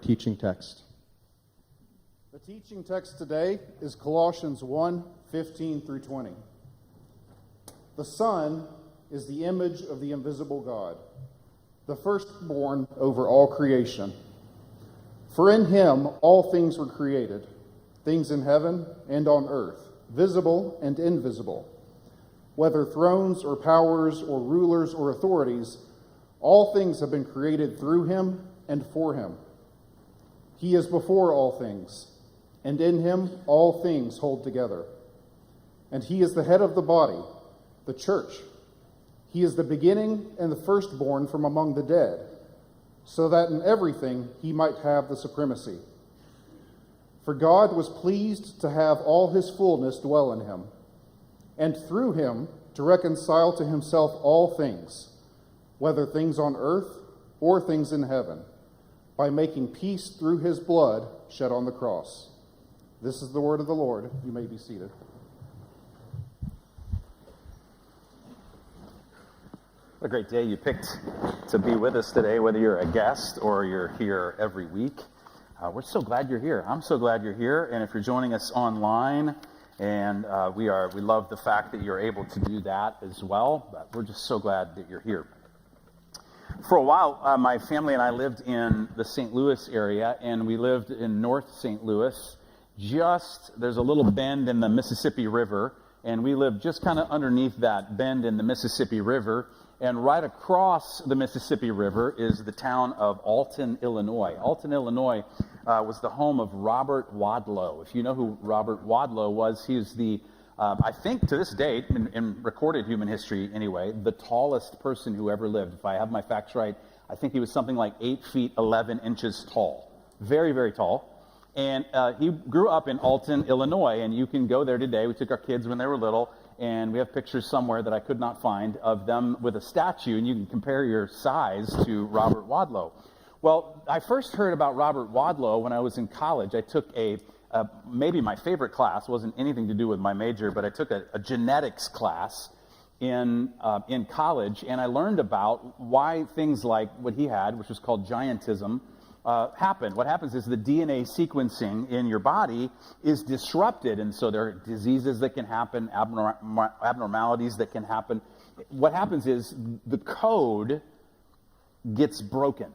teaching text. The teaching text today is Colossians 1:15 through 20. The Son is the image of the invisible God, the firstborn over all creation. For in him all things were created, things in heaven and on earth, visible and invisible. Whether thrones or powers or rulers or authorities, all things have been created through him and for him. He is before all things, and in him all things hold together. And he is the head of the body, the church. He is the beginning and the firstborn from among the dead, so that in everything he might have the supremacy. For God was pleased to have all his fullness dwell in him, and through him to reconcile to himself all things, whether things on earth or things in heaven, by making peace through his blood shed on the cross. This is the word of the Lord. You may be seated. What a great day you picked to be with us today, whether you're a guest or you're here every week. We're so glad you're here. I'm so glad you're here. And if you're joining us online, and we love the fact that you're able to do that as well. But we're just so glad that you're here. For a while, my family and I lived in the St. Louis area, and we lived in North St. Louis. There's a little bend in the Mississippi River, and we lived just kind of underneath that bend in the Mississippi River. And right across the Mississippi River is the town of Alton, Illinois. Alton, Illinois was the home of Robert Wadlow. If you know who Robert Wadlow was, he's the, I think to this date, in recorded human history anyway, the tallest person who ever lived. If I have my facts right, I think he was something like 8 feet 11 inches tall. Very, very tall. And he grew up in Alton, Illinois, and you can go there today. We took our kids when they were little, and we have pictures somewhere that I could not find of them with a statue, and you can compare your size to Robert Wadlow. Well, I first heard about Robert Wadlow when I was in college. I took maybe my favorite class, wasn't anything to do with my major, but I took a genetics class in college, and I learned about why things like what he had, which was called giantism, happen. What happens is the DNA sequencing in your body is disrupted, and so there are diseases that can happen, abnormalities that can happen. What happens is the code gets broken.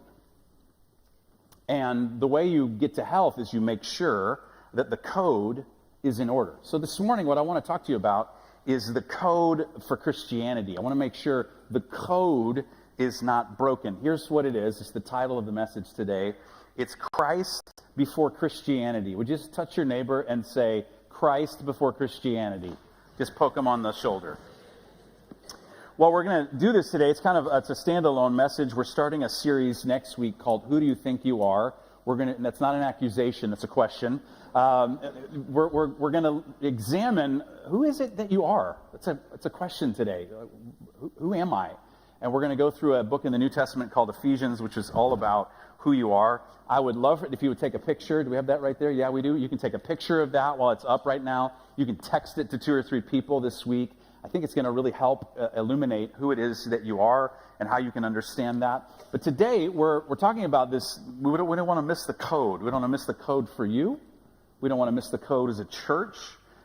And the way you get to health is you make sure that the code is in order. So this morning, what I want to talk to you about is the code for Christianity. I want to make sure the code is not broken. Here's what it is. It's the title of the message today. It's Christ before Christianity. Would you just touch your neighbor and say, Christ before Christianity? Just poke them on the shoulder. Well, we're going to do this today. It's a standalone message. We're starting a series next week called Who Do You Think You Are? That's not an accusation, it's a question. We're going to examine who is it that you are? It's a question today. Who am I? And we're going to go through a book in the New Testament called Ephesians, which is all about who you are. I would love it if you would take a picture. Do we have that right there? Yeah, we do. You can take a picture of that while it's up right now. You can text it to 2 or 3 people this week. I think it's going to really help illuminate who it is that you are and how you can understand that. But today, we're talking about this. We don't want to miss the code. We don't want to miss the code for you. We don't want to miss the code as a church.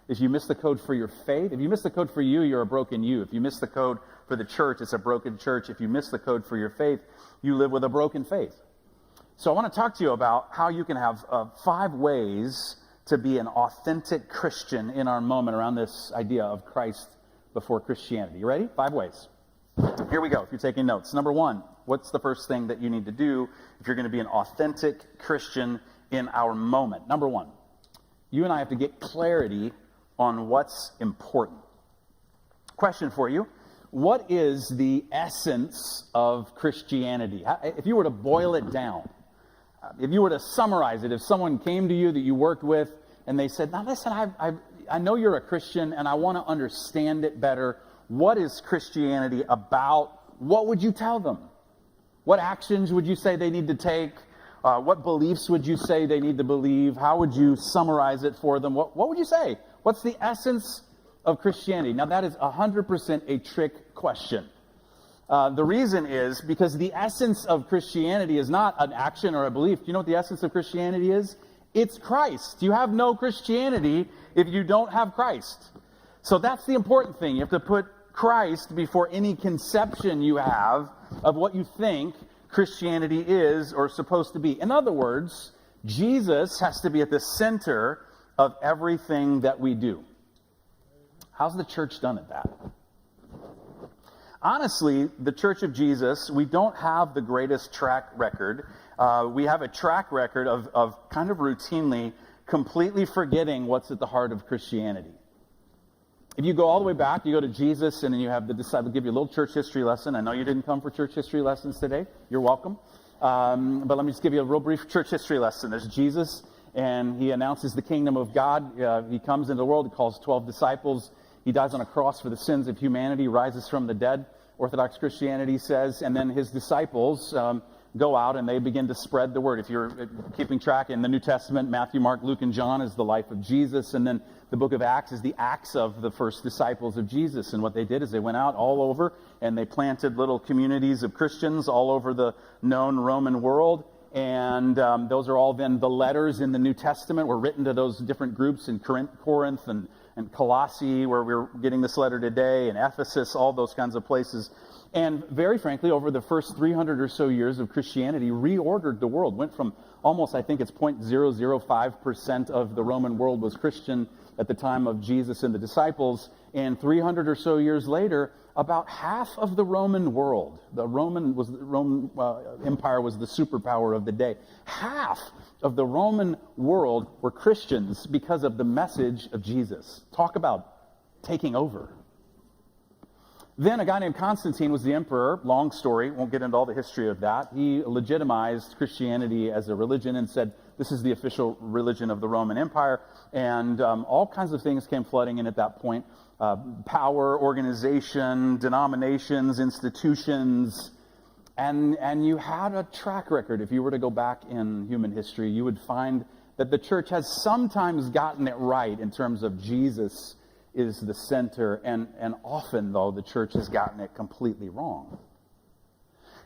If you miss the code for your faith, if you miss the code for you, you're a broken you. If you miss the code for the church, it's a broken church. If you miss the code for your faith, you live with a broken faith. So I want to talk to you about how you can have 5 ways to be an authentic Christian in our moment around this idea of Christ before Christianity. You ready? 5 ways. Here we go, if you're taking notes. Number 1, what's the first thing that you need to do if you're going to be an authentic Christian in our moment? Number 1, you and I have to get clarity on what's important. Question for you. What is the essence of Christianity? If you were to boil it down, if you were to summarize it, if someone came to you that you worked with and they said, now listen, I know you're a Christian and I want to understand it better. What is Christianity about? What would you tell them? What actions would you say they need to take? What beliefs would you say they need to believe? How would you summarize it for them? What would you say? What's the essence of Christianity? Now, that is 100% a trick question. The reason is because the essence of Christianity is not an action or a belief. Do you know what the essence of Christianity is? It's Christ. You have no Christianity if you don't have Christ. So that's the important thing. You have to put Christ before any conception you have of what you think Christianity is or supposed to be. In other words, Jesus has to be at the center of everything that we do. How's the church done at that? Honestly, the Church of Jesus, we don't have the greatest track record. We have a track record of kind of routinely completely forgetting what's at the heart of Christianity. If you go all the way back, you go to Jesus, and then you have the disciple give you a little church history lesson. I know you didn't come for church history lessons today. You're welcome. But let me just give you a real brief church history lesson. There's Jesus, and he announces the kingdom of God. He comes into the world. He calls 12 disciples. He dies on a cross for the sins of humanity, rises from the dead, Orthodox Christianity says, and then his disciples go out and they begin to spread the word. If you're keeping track, in the New Testament, Matthew, Mark, Luke, and John is the life of Jesus, and then the book of Acts is the acts of the first disciples of Jesus. And what they did is they went out all over and they planted little communities of Christians all over the known Roman world. And those are all then the letters in the New Testament were written to those different groups in Corinth and Colossae, where we're getting this letter today, and Ephesus, all those kinds of places. And very frankly, over the first 300 or so years of Christianity, reordered the world. Went from almost, I think it's 0.005% of the Roman world was Christian at the time of Jesus and the disciples. And 300 or so years later, about half of the Roman world, the Roman Empire was the superpower of the day. Half of the Roman world were Christians because of the message of Jesus. Talk about taking over. Then a guy named Constantine was the emperor. Long story, won't get into all the history of that. He legitimized Christianity as a religion and said, this is the official religion of the Roman Empire. And all kinds of things came flooding in at that point. Power, organization, denominations, institutions. And you had a track record. If you were to go back in human history, you would find that the church has sometimes gotten it right in terms of Jesus is the center, and often, though, the church has gotten it completely wrong.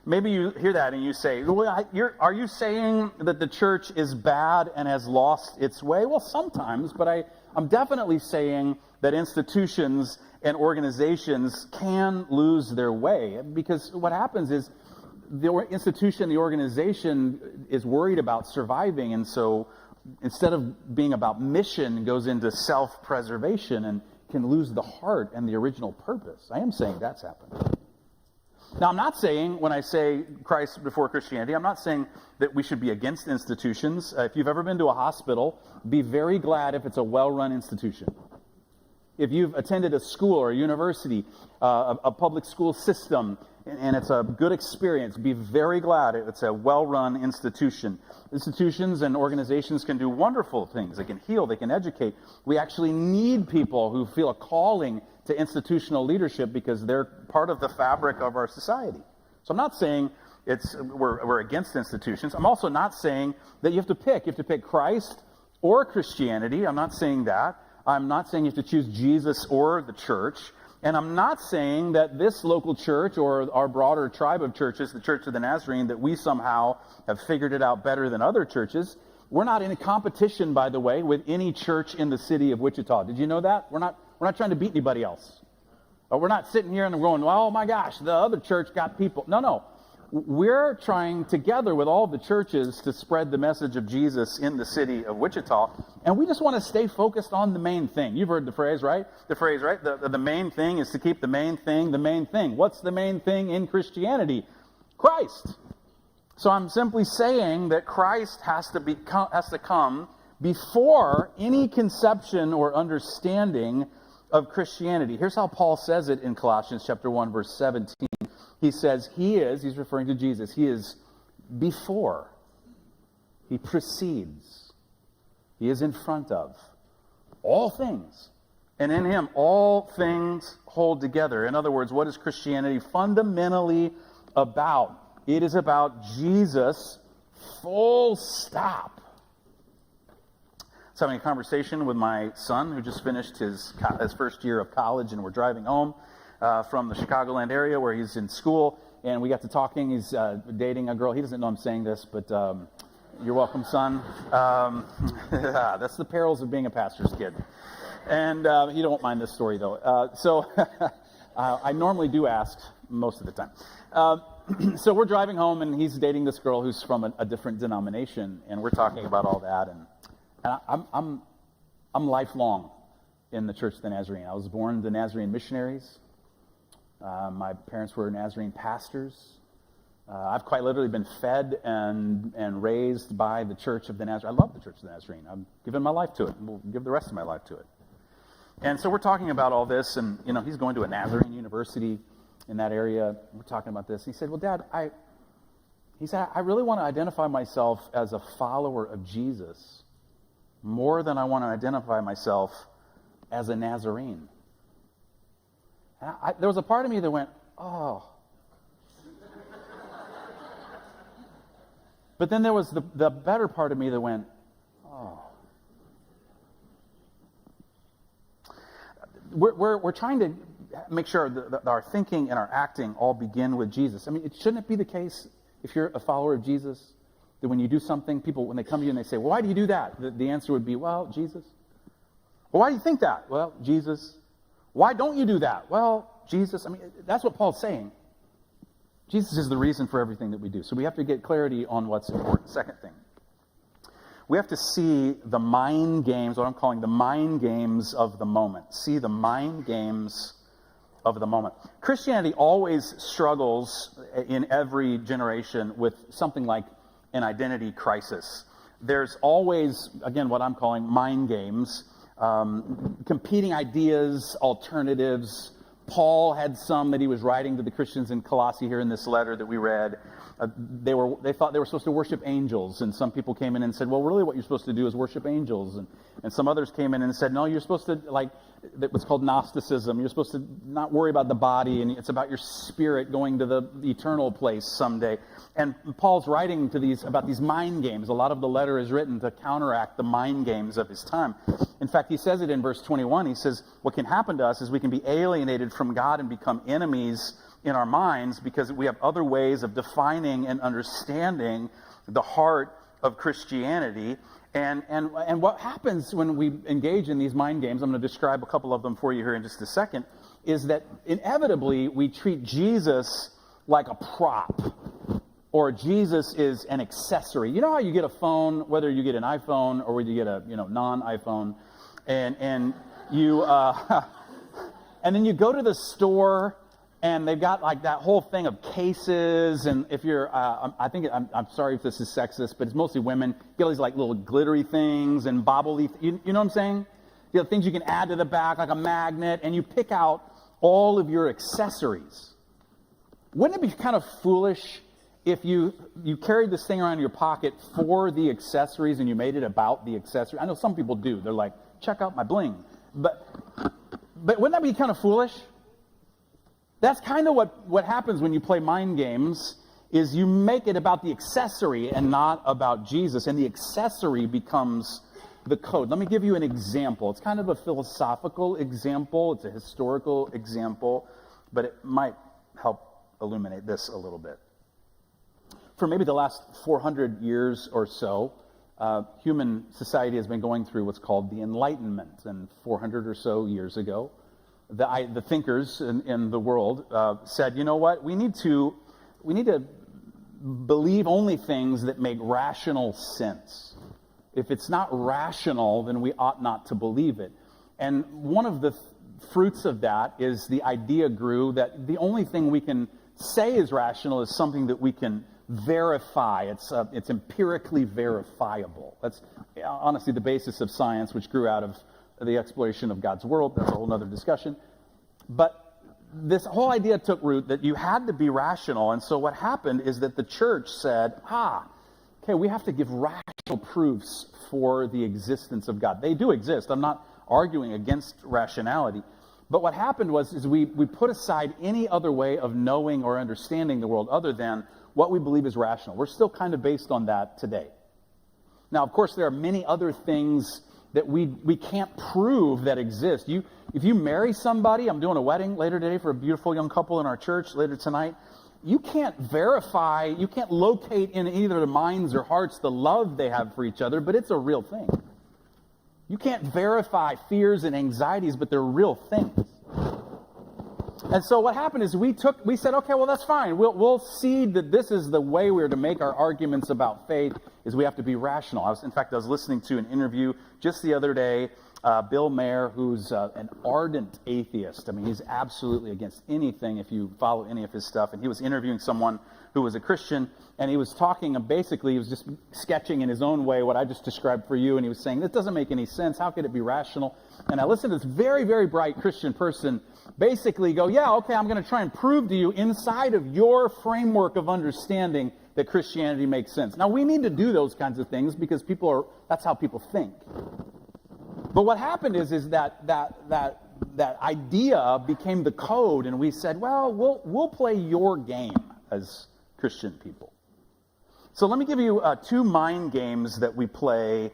Maybe you hear that and you say, well, are you saying that the church is bad and has lost its way? Well, sometimes, but I'm definitely saying that institutions and organizations can lose their way, because what happens is the institution, the organization is worried about surviving, and so instead of being about mission, it goes into self-preservation and can lose the heart and the original purpose. I am saying that's happened. Now, I'm not saying, when I say Christ before Christianity, I'm not saying that we should be against institutions. If you've ever been to a hospital, be very glad if it's a well-run institution. If you've attended a school or a university, a public school system, and it's a good experience, be very glad it's a well-run institution. Institutions and organizations can do wonderful things. They can heal, they can educate. We actually need people who feel a calling to institutional leadership because they're part of the fabric of our society. So I'm not saying we're against institutions. I'm also not saying that you have to pick. You have to pick Christ or Christianity. I'm not saying that. I'm not saying you have to choose Jesus or the church. And I'm not saying that this local church or our broader tribe of churches, the Church of the Nazarene, that we somehow have figured it out better than other churches. We're not in a competition, by the way, with any church in the city of Wichita. Did you know that? We're not trying to beat anybody else. We're not sitting here and going, oh my gosh, the other church got people. No. We're trying together with all the churches to spread the message of Jesus in the city of Wichita, and we just want to stay focused on the main thing. You've heard the phrase, right? The main thing is to keep the main thing the main thing. What's the main thing in Christianity? Christ. So I'm simply saying that Christ has to come before any conception or understanding of Christianity. Here's how Paul says it in Colossians chapter 1, verse 17. He says he's referring to Jesus, he is before, he precedes, he is in front of all things. And in him, all things hold together. In other words, what is Christianity fundamentally about? It is about Jesus, full stop. I was having a conversation with my son who just finished his first year of college, and we're driving home. from the Chicagoland area where he's in school, and we got to talking. He's dating a girl. He doesn't know I'm saying this, but you're welcome, son. That's the perils of being a pastor's kid. And you don't mind this story, though. So I normally do ask most of the time. So we're driving home, and he's dating this girl who's from a different denomination, and we're talking about all that. And I'm lifelong in the Church of the Nazarene. I was born to Nazarene missionaries. My parents were Nazarene pastors. I've quite literally been fed and raised by the Church of the Nazarene. I love the Church of the Nazarene. I've given my life to it, and will give the rest of my life to it. And so we're talking about all this, and he's going to a Nazarene university in that area. We're talking about this. He said, "Well, Dad, I really want to identify myself as a follower of Jesus more than I want to identify myself as a Nazarene." And there was a part of me that went, "Oh." But then there was the better part of me that went, "Oh." We're trying to make sure that our thinking and our acting all begin with Jesus. I mean, shouldn't it be the case, if you're a follower of Jesus, that when you do something, people, when they come to you and they say, "Well, why do you do that?" The answer would be, "Well, Jesus." "Well, why do you think that?" "Well, Jesus." "Why don't you do that?" "Well, Jesus." I mean, that's what Paul's saying. Jesus is the reason for everything that we do. So we have to get clarity on what's important. Second thing, we have to see the mind games, what I'm calling the mind games of the moment. See the mind games of the moment. Christianity always struggles in every generation with something like an identity crisis. There's always, again, what I'm calling mind games, competing ideas, alternatives. Paul had some that he was writing to the Christians in Colossae here in this letter that we read. They thought they were supposed to worship angels, and some people came in and said, "Well, really what you're supposed to do is worship angels." And some others came in and said, "No, you're supposed to, that was called Gnosticism. You're supposed to not worry about the body, and it's about your spirit going to the eternal place someday." And Paul's writing about these mind games. A lot of the letter is written to counteract the mind games of his time. In fact, he says it in verse 21. He says, what can happen to us is we can be alienated from God and become enemies in our minds because we have other ways of defining and understanding the heart of Christianity. And what happens when we engage in these mind games, I'm going to describe a couple of them for you here in just a second, is that inevitably we treat Jesus like a prop, or Jesus is an accessory. You know how you get a phone, whether you get an iPhone or whether you get a non-iPhone, and you and then you go to the store and they've got like that whole thing of cases, and if you're, I'm sorry if this is sexist, but it's mostly women. You get all these like little glittery things and bobbly, you know what I'm saying? You know, things you can add to the back like a magnet, and you pick out all of your accessories. Wouldn't it be kind of foolish if you carried this thing around in your pocket for the accessories and you made it about the accessory? I know some people do. They're like, "Check out my bling." But wouldn't that be kind of foolish? That's kind of what happens when you play mind games, is you make it about the accessory and not about Jesus, and the accessory becomes the code. Let me give you an example. It's kind of a philosophical example. It's a historical example, but it might help illuminate this a little bit. For maybe the last 400 years or so, human society has been going through what's called the Enlightenment. And 400 or so years ago, the thinkers in the world said, "You know what? We need to believe only things that make rational sense. If it's not rational, then we ought not to believe it." And one of the fruits of that is the idea grew that the only thing we can say is rational is something that we can verify. It's empirically verifiable. That's honestly the basis of science, which grew out of the exploration of God's world. That's a whole other discussion. But this whole idea took root that you had to be rational. And so what happened is that the church said, okay, we have to give rational proofs for the existence of God. They do exist. I'm not arguing against rationality. But what happened was we put aside any other way of knowing or understanding the world other than what we believe is rational. We're still kind of based on that today. Now, of course, there are many other things that we can't prove that exist. If you marry somebody, I'm doing a wedding later today for a beautiful young couple in our church later tonight. You can't verify, you can't locate in either their minds or hearts the love they have for each other, but it's a real thing. You can't verify fears and anxieties, but they're real things. And so what happened is we said, okay, well, that's fine. We'll see that this is the way we're to make our arguments about faith, is we have to be rational. In fact, I was listening to an interview just the other day, Bill Maher, who's an ardent atheist. I mean, he's absolutely against anything if you follow any of his stuff. And he was interviewing someone who was a Christian, and he was talking, and basically he was just sketching in his own way what I just described for you, and he was saying, this doesn't make any sense. How could it be rational? And I listened to this very, very bright Christian person basically go, yeah, okay, I'm going to try and prove to you inside of your framework of understanding that Christianity makes sense. Now, we need to do those kinds of things because that's how people think. But what happened is that idea became the code, and we said, well, we'll play your game as Christian people. So let me give you 2 mind games that we play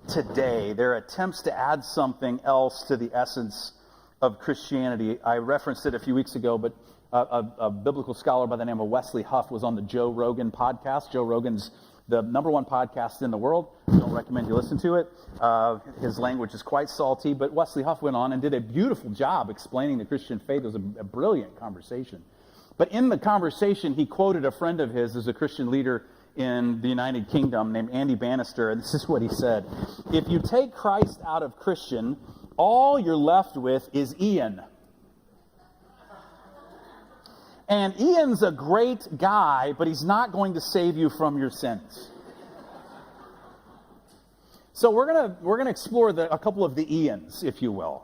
today. They're attempts to add something else to the essence of Christianity. I referenced it a few weeks ago, but a biblical scholar by the name of Wesley Huff was on the Joe Rogan podcast. Joe Rogan's the #1 podcast in the world. I don't recommend you listen to it. His language is quite salty, but Wesley Huff went on and did a beautiful job explaining the Christian faith. It was a brilliant conversation. But in the conversation, he quoted a friend of his as a Christian leader in the United Kingdom named Andy Bannister, and this is what he said. If you take Christ out of Christian, all you're left with is Ian. And Ian's a great guy, but he's not going to save you from your sins. So we're gonna explore a couple of the Ians, if you will.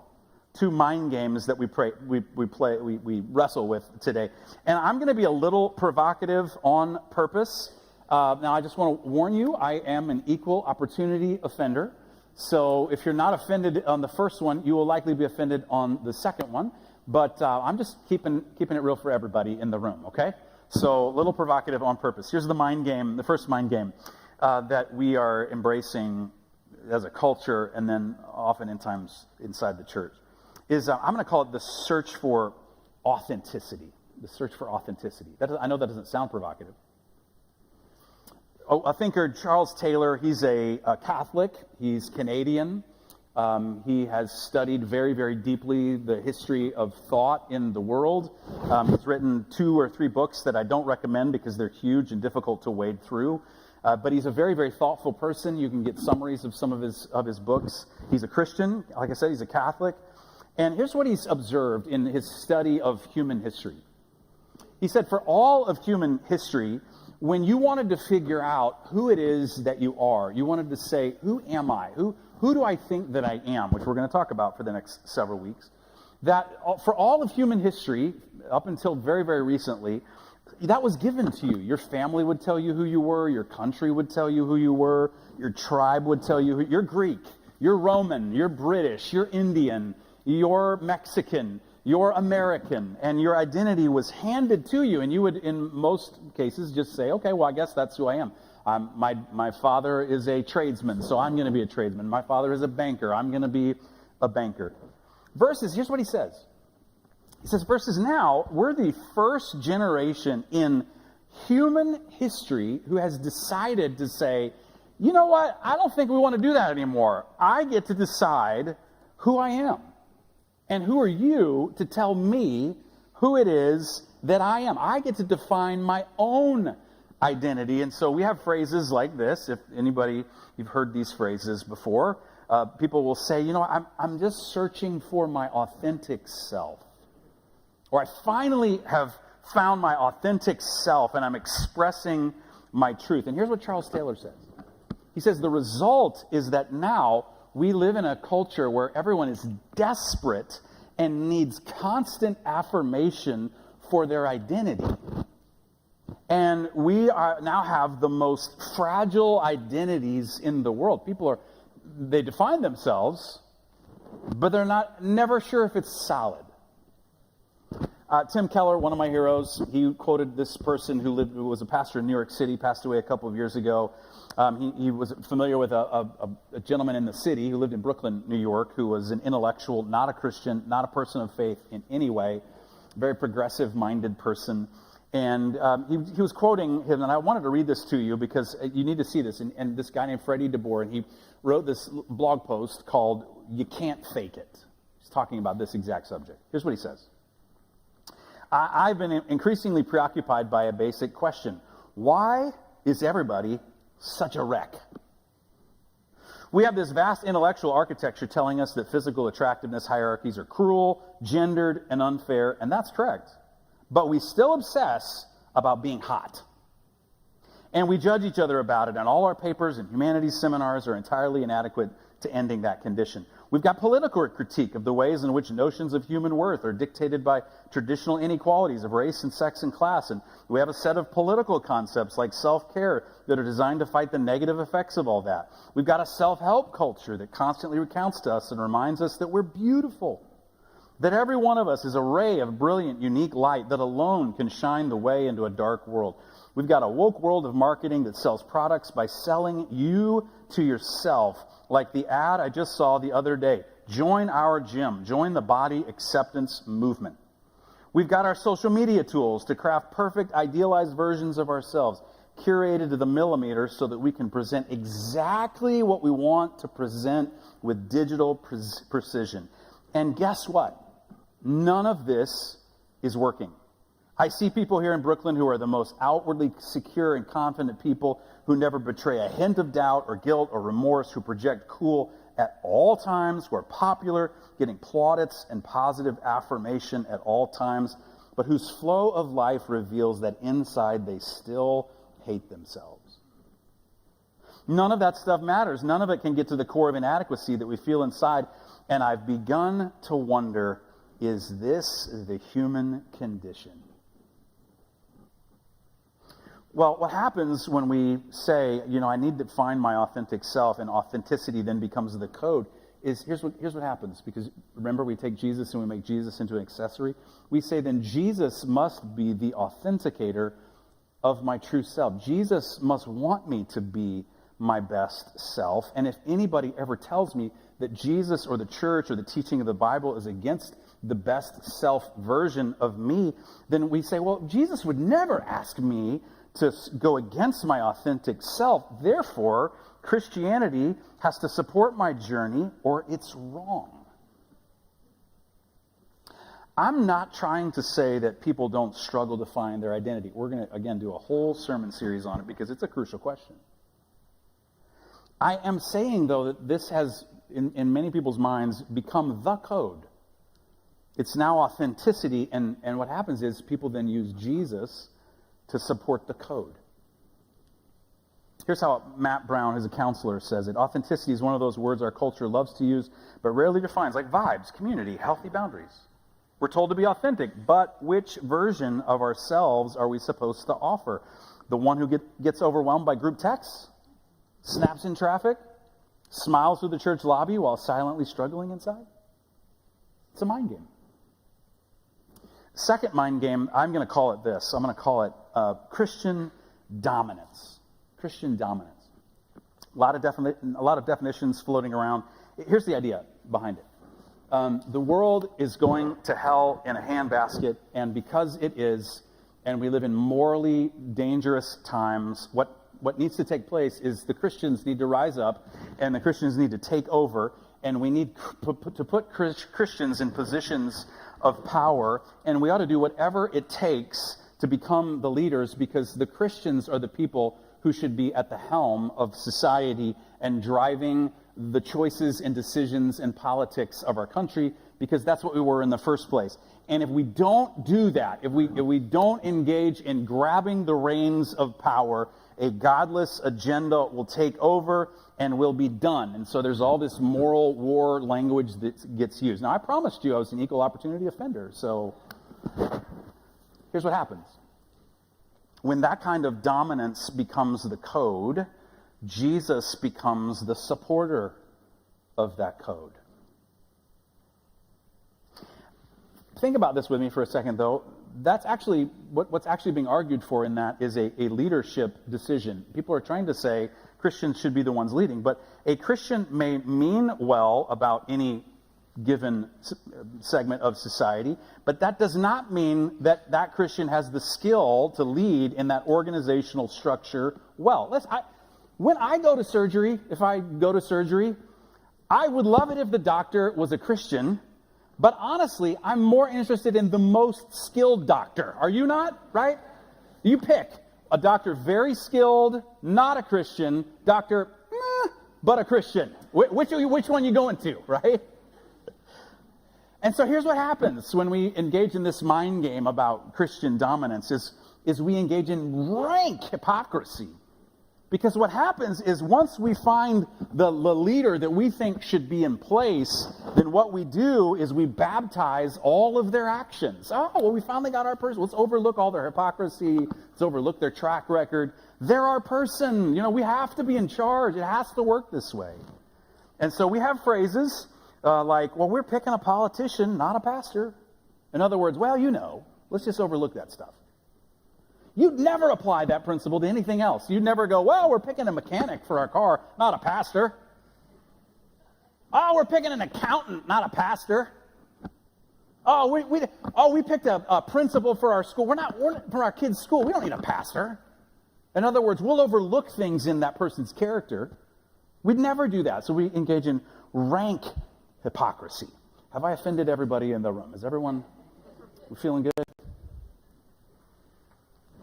2 mind games that we wrestle with today. And I'm going to be a little provocative on purpose. Now, I just want to warn you, I am an equal opportunity offender. So if you're not offended on the first one, you will likely be offended on the second one. But I'm just keeping it real for everybody in the room, okay? So a little provocative on purpose. Here's the mind game, the first mind game that we are embracing as a culture, and then often in times inside the church, is I'm going to call it the search for authenticity. The search for authenticity. I know that doesn't sound provocative. A thinker, Charles Taylor, he's a Catholic. He's Canadian. He has studied very, very deeply the history of thought in the world. He's written 2 or 3 books that I don't recommend because they're huge and difficult to wade through. But he's a very, very thoughtful person. You can get summaries of some of his books. He's a Christian. Like I said, he's a Catholic. And here's what he's observed in his study of human history. He said, for all of human history, when you wanted to figure out who it is that you are, you wanted to say, who am I? Who do I think that I am? Which we're going to talk about for the next several weeks. That for all of human history, up until very, very recently, that was given to you. Your family would tell you who you were. Your country would tell you who you were. Your tribe would tell you you're Greek. You're Roman. You're British. You're Indian. You're Mexican. You're American. And your identity was handed to you. And you would, in most cases, just say, okay, well, I guess that's who I am. My father is a tradesman, so I'm going to be a tradesman. My father is a banker. I'm going to be a banker. Versus, here's what he says. He says, versus now, we're the first generation in human history who has decided to say, you know what, I don't think we want to do that anymore. I get to decide who I am. And who are you to tell me who it is that I am? I get to define my own identity. And so we have phrases like this. If anybody, you've heard these phrases before, people will say, you know, I'm just searching for my authentic self. Or I finally have found my authentic self and I'm expressing my truth. And here's what Charles Taylor says. He says, the result is that now we live in a culture where everyone is desperate and needs constant affirmation for their identity. And we now have the most fragile identities in the world. People they define themselves, but they're never sure if it's solid. Tim Keller, one of my heroes, he quoted this person who was a pastor in New York City, passed away a couple of years ago. He was familiar with a gentleman in the city who lived in Brooklyn, New York, who was an intellectual, not a Christian, not a person of faith in any way, very progressive-minded person. And he was quoting him, and I wanted to read this to you because you need to see this. And this guy named Freddie DeBoer, and he wrote this blog post called "You Can't Fake It." He's talking about this exact subject. Here's what he says. I've been increasingly preoccupied by a basic question. Why is everybody such a wreck? We have this vast intellectual architecture telling us that physical attractiveness hierarchies are cruel, gendered, and unfair, and that's correct. But we still obsess about being hot. And we judge each other about it, and all our papers and humanities seminars are entirely inadequate to ending that condition. We've got political critique of the ways in which notions of human worth are dictated by traditional inequalities of race and sex and class. And we have a set of political concepts like self-care that are designed to fight the negative effects of all that. We've got a self-help culture that constantly recounts to us and reminds us that we're beautiful, that every one of us is a ray of brilliant, unique light that alone can shine the way into a dark world. We've got a woke world of marketing that sells products by selling you to yourself, like the ad I just saw the other day. Join our gym. Join the body acceptance movement. We've got our social media tools to craft perfect, idealized versions of ourselves, curated to the millimeter so that we can present exactly what we want to present with digital precision. And guess what? None of this is working. I see people here in Brooklyn who are the most outwardly secure and confident people, who never betray a hint of doubt or guilt or remorse, who project cool at all times, who are popular, getting plaudits and positive affirmation at all times, but whose flow of life reveals that inside they still hate themselves. None of that stuff matters. None of it can get to the core of inadequacy that we feel inside. And I've begun to wonder, is this the human condition? Well, what happens when we say, I need to find my authentic self, and authenticity then becomes the code, is here's what happens. Because remember, we take Jesus and we make Jesus into an accessory. We say then Jesus must be the authenticator of my true self. Jesus must want me to be my best self. And if anybody ever tells me that Jesus or the church or the teaching of the Bible is against the best self version of me, then we say, well, Jesus would never ask me to go against my authentic self. Therefore, Christianity has to support my journey or it's wrong. I'm not trying to say that people don't struggle to find their identity. We're going to, again, do a whole sermon series on it because it's a crucial question. I am saying, though, that this has, in many people's minds, become the code. It's now authenticity, and what happens is people then use Jesus to support the code. Here's how Matt Brown, who's a counselor, says it. Authenticity is one of those words our culture loves to use, but rarely defines, like vibes, community, healthy boundaries. We're told to be authentic, but which version of ourselves are we supposed to offer? The one who gets overwhelmed by group texts, snaps in traffic, smiles through the church lobby while silently struggling inside? It's a mind game. Second mind game, I'm going to call it this. I'm going to call it Christian dominance. Christian dominance. A lot of definitions floating around. Here's the idea behind it. The world is going to hell in a handbasket, and because it is, and we live in morally dangerous times, what needs to take place is the Christians need to rise up, and the Christians need to take over, and we need to put Christians in positions of power, and we ought to do whatever it takes to become the leaders, because the Christians are the people who should be at the helm of society and driving the choices and decisions and politics of our country, because that's what we were in the first place. And if we don't do that, if we don't engage in grabbing the reins of power, a godless agenda will take over and we'll be done. And so there's all this moral war language that gets used. Now, I promised you I was an equal opportunity offender, so here's what happens. When that kind of dominance becomes the code, Jesus becomes the supporter of that code. think about this with me for a second, though. That's actually, what's actually being argued for in that is a leadership decision. People are trying to say Christians should be the ones leading, but a Christian may mean well about any given segment of society, but that does not mean that that Christian has the skill to lead in that organizational structure well. When I go to surgery, I would love it if the doctor was a Christian, but honestly, I'm more interested in the most skilled doctor. Are you not? Right? You pick a doctor very skilled, not a Christian, doctor, but a Christian. Which one you going to, right? And so here's what happens when we engage in this mind game about Christian dominance is we engage in rank hypocrisy. Because what happens is once we find the leader that we think should be in place, then what we do is we baptize all of their actions. Oh, well, we finally got our person. Let's overlook all their hypocrisy. Let's overlook their track record. They're our person. We have to be in charge. It has to work this way. And so we have phrases like, well, we're picking a politician, not a pastor. In other words, let's just overlook that stuff. You'd never apply that principle to anything else. You'd never go, well, we're picking a mechanic for our car, not a pastor. Oh, we're picking an accountant, not a pastor. Oh, we picked a principal for our school. We're not for our kids' school. We don't need a pastor. In other words, we'll overlook things in that person's character. We'd never do that. So we engage in rank hypocrisy. Have I offended everybody in the room? Is everyone feeling good?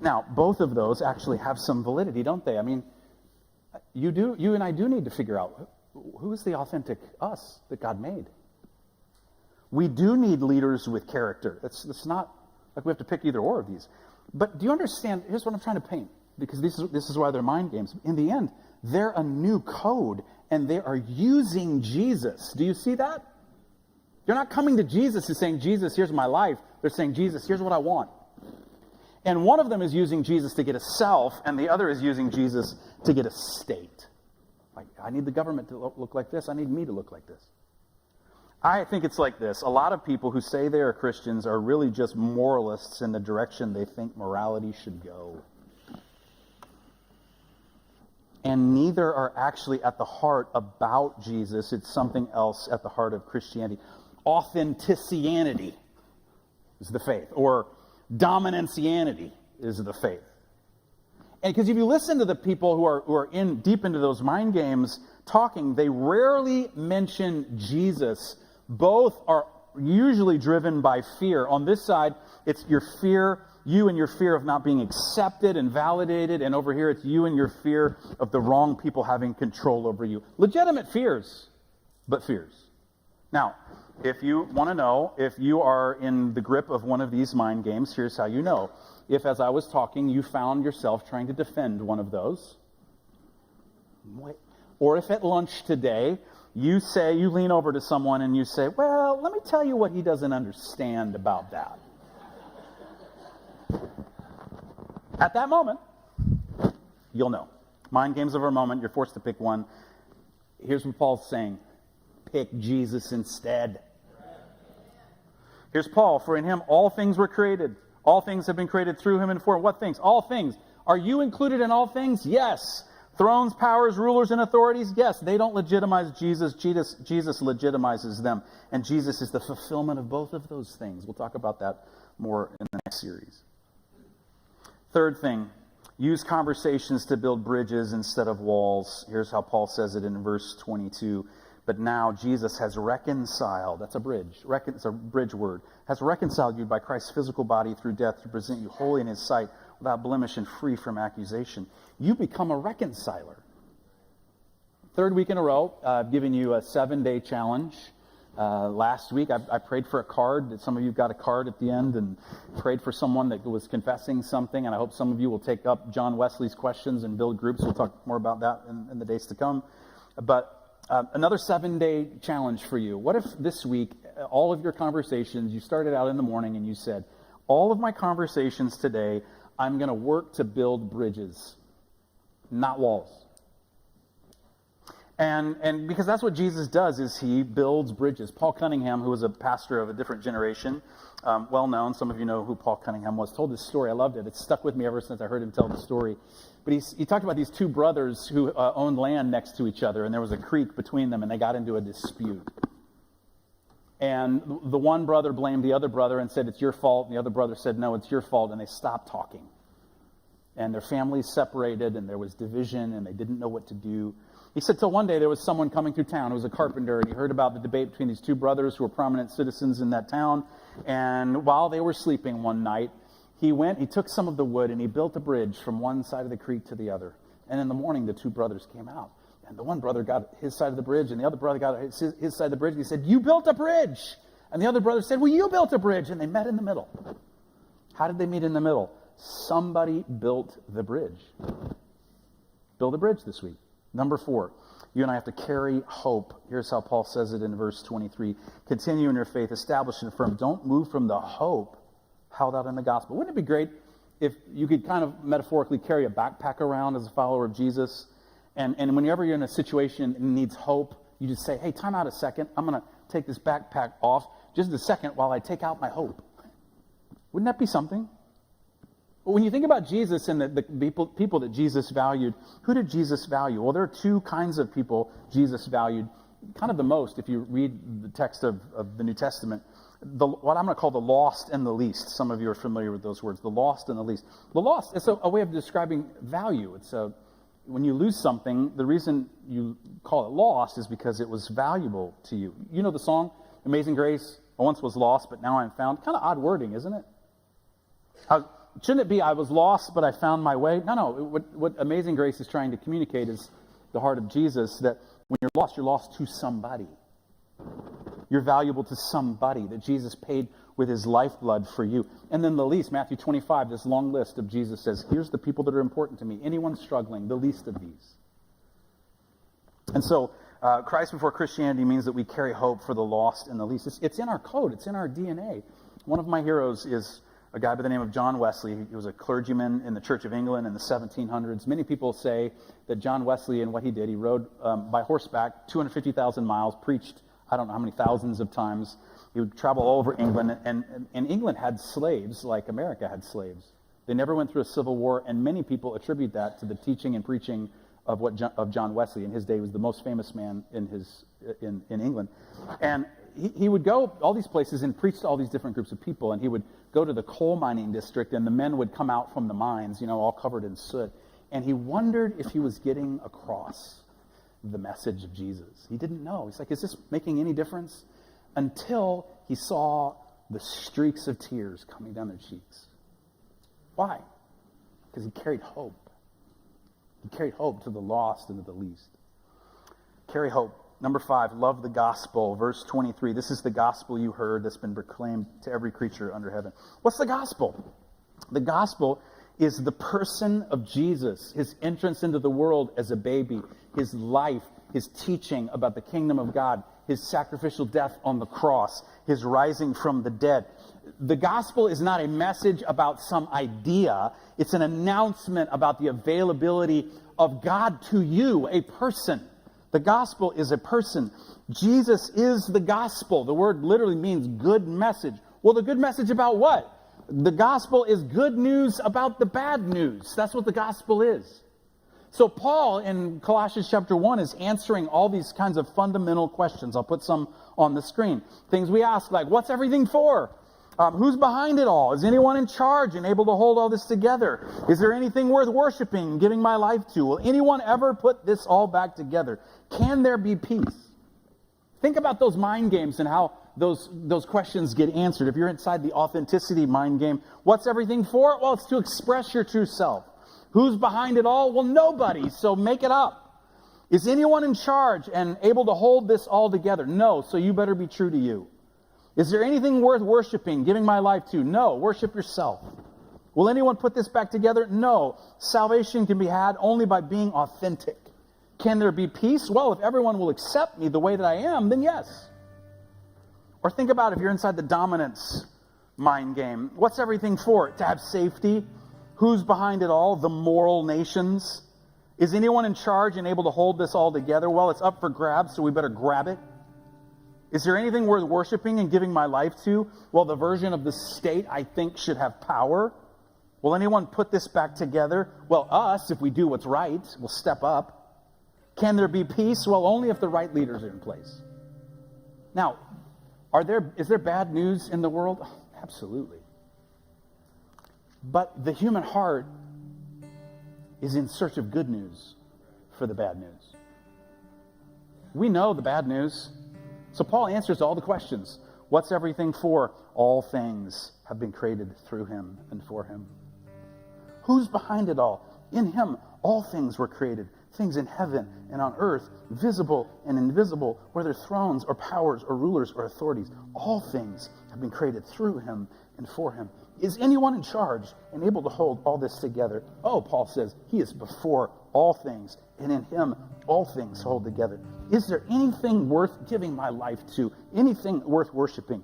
Now, both of those actually have some validity, don't they? I mean, you and I do need to figure out who is the authentic us that God made. We do need leaders with character. It's not like we have to pick either or of these. But do you understand? Here's what I'm trying to paint, because this is why they're mind games. In the end, they're a new code, and they are using Jesus. Do you see that? You're not coming to Jesus and saying, Jesus, here's my life. They're saying, Jesus, here's what I want. And one of them is using Jesus to get a self, and the other is using Jesus to get a state. Like, I need the government to look like this. I need me to look like this. I think it's like this. A lot of people who say they are Christians are really just moralists in the direction they think morality should go. And neither are actually at the heart about Jesus. It's something else at the heart of Christianity. Authenticity is the faith, or dominancianity is the faith. And because if you listen to the people who are deep into those mind games talking, they rarely mention Jesus. Both are usually driven by fear. On this side, it's your fear, you and your fear of not being accepted and validated. And over here, it's you and your fear of the wrong people having control over you. Legitimate fears, but fears. Now, if you want to know if you are in the grip of one of these mind games, here's how you know. If, as I was talking, you found yourself trying to defend one of those, or if at lunch today you lean over to someone and you say, well, let me tell you what he doesn't understand about that. At that moment, you'll know. Mind games of our moment, you're forced to pick one. Here's what Paul's saying. Pick Jesus instead. Here's Paul. For in him all things were created. All things have been created through him and for him. What things? All things. Are you included in all things? Yes. Thrones, powers, rulers, and authorities? Yes. They don't legitimize Jesus. Jesus legitimizes them. And Jesus is the fulfillment of both of those things. We'll talk about that more in the next series. Third thing, use conversations to build bridges instead of walls. Here's how Paul says it in verse 22. But now Jesus has reconciled, that's a bridge, it's a bridge word, has reconciled you by Christ's physical body through death to present you holy in his sight, without blemish and free from accusation. You become a reconciler. Third week in a row, I've given you a 7-day challenge. Last week, I prayed for a card. Some of you got a card at the end and prayed for someone that was confessing something, and I hope some of you will take up John Wesley's questions and build groups. We'll talk more about that in the days to come. But another 7-day challenge for you. What if this week, all of your conversations, you started out in the morning and you said, all of my conversations today, I'm going to work to build bridges, not walls. And because that's what Jesus does, is he builds bridges. Paul Cunningham, who was a pastor of a different generation, well known, some of you know who Paul Cunningham was, told this story. I loved it. It's stuck with me ever since I heard him tell the story. But he talked about these two brothers who owned land next to each other, and there was a creek between them, and they got into a dispute. And the one brother blamed the other brother and said, it's your fault. And the other brother said, no, it's your fault. And they stopped talking. And their families separated, and there was division, and they didn't know what to do. He said, till one day there was someone coming through town who was a carpenter, and he heard about the debate between these two brothers who were prominent citizens in that town. And while they were sleeping one night, he took some of the wood, and he built a bridge from one side of the creek to the other. And in the morning, the two brothers came out. And the one brother got his side of the bridge, and the other brother got his side of the bridge. And he said, you built a bridge. And the other brother said, well, you built a bridge. And they met in the middle. How did they meet in the middle? Somebody built the bridge. Build a bridge this week. Number 4, you and I have to carry hope. Here's how Paul says it in verse 23. Continue in your faith, establish and affirm. Don't move from the hope held out in the gospel. Wouldn't it be great if you could kind of metaphorically carry a backpack around as a follower of Jesus? And whenever you're in a situation that needs hope, you just say, hey, time out a second. I'm going to take this backpack off just a second while I take out my hope. Wouldn't that be something? When you think about Jesus and the people that Jesus valued, who did Jesus value? Well, there are two kinds of people Jesus valued kind of the most if you read the text of the New Testament. What I'm going to call the lost and the least. Some of you are familiar with those words, the lost and the least. The lost, it's a way of describing value. When you lose something, the reason you call it lost is because it was valuable to you. You know the song, Amazing Grace, I once was lost, but now I'm found. Kind of odd wording, isn't it? Shouldn't it be, I was lost, but I found my way? No. What Amazing Grace is trying to communicate is the heart of Jesus, that when you're lost to somebody. You're valuable to somebody, that Jesus paid with his lifeblood for you. And then the least, Matthew 25, this long list of Jesus says, here's the people that are important to me. Anyone struggling, the least of these. And so, Christ before Christianity means that we carry hope for the lost and the least. It's in our code. It's in our DNA. One of my heroes is a guy by the name of John Wesley. He was a clergyman in the Church of England in the 1700s. Many people say that John Wesley and what he did, he rode by horseback 250,000 miles, preached I don't know how many thousands of times. He would travel all over England, and England had slaves like America had slaves. They never went through a civil war, and many people attribute that to the teaching and preaching of John Wesley. In his day, he was the most famous man in England. And he would go all these places and preach to all these different groups of people, and he would go to the coal mining district, and the men would come out from the mines, all covered in soot. And he wondered if he was getting across the message of Jesus. He didn't know. He's like, is this making any difference? Until he saw the streaks of tears coming down their cheeks. Why? Because he carried hope. He carried hope to the lost and to the least. Carry hope. Number 5, love the gospel. Verse 23, this is the gospel you heard that's been proclaimed to every creature under heaven. What's the gospel? The gospel is the person of Jesus, his entrance into the world as a baby, his life, his teaching about the kingdom of God, his sacrificial death on the cross, his rising from the dead. The gospel is not a message about some idea. It's an announcement about the availability of God to you, a person. The gospel is a person. Jesus is the gospel. The word literally means good message. Well, the good message about what? The gospel is good news about the bad news. That's what the gospel is. So Paul in Colossians chapter 1 is answering all these kinds of fundamental questions. I'll put some on the screen. Things we ask like, what's everything for? Who's behind it all? Is anyone in charge and able to hold all this together? Is there anything worth worshiping, giving my life to? Will anyone ever put this all back together? Can there be peace? Think about those mind games and how those questions get answered. If you're inside the authenticity mind game, what's everything for? Well, it's to express your true self. Who's behind it all? Well, nobody, so make it up. Is anyone in charge and able to hold this all together? No, so you better be true to you. Is there anything worth worshiping, giving my life to? No, worship yourself. Will anyone put this back together? No. Salvation can be had only by being authentic. Can there be peace? Well, if everyone will accept me the way that I am, then yes. Or think about if you're inside the dominance mind game. What's everything for? To have safety. Who's behind it all? The moral nations. Is anyone in charge and able to hold this all together? Well, it's up for grabs, so we better grab it. Is there anything worth worshiping and giving my life to? Well, the version of the state I think should have power. Will anyone put this back together? Well, us, if we do what's right, will step up. Can there be peace? Well, only if the right leaders are in place. Now, is there bad news in the world? Absolutely. But the human heart is in search of good news for the bad news. We know the bad news. So Paul answers all the questions. What's everything for? All things have been created through him and for him. Who's behind it all? In him, all things were created. Things in heaven and on earth, visible and invisible, whether thrones or powers or rulers or authorities. All things have been created through him and for him. Is anyone in charge and able to hold all this together? Oh, Paul says, he is before all things, and in him all things hold together. Is there anything worth giving my life to? Anything worth worshiping?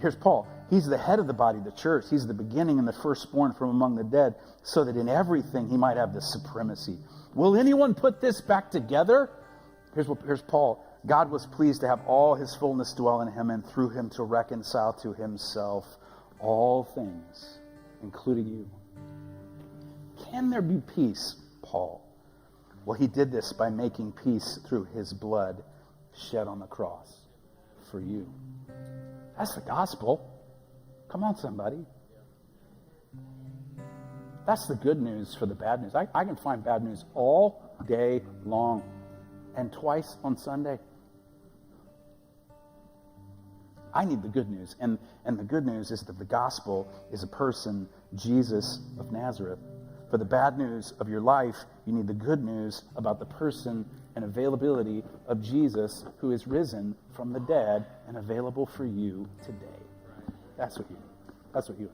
Here's Paul. He's the head of the body, the church. He's the beginning and the firstborn from among the dead, so that in everything he might have the supremacy. Will anyone put this back together? Here's Paul. God was pleased to have all his fullness dwell in him, and through him to reconcile to himself all things, including you. Can there be peace, Paul? Well, he did this by making peace through his blood shed on the cross for you. That's the gospel. Come on, somebody. That's the good news for the bad news. I can find bad news all day long and twice on Sunday. I need the good news. And the good news is that the gospel is a person, Jesus of Nazareth. For the bad news of your life, you need the good news about the person and availability of Jesus, who is risen from the dead and available for you today. That's what you need.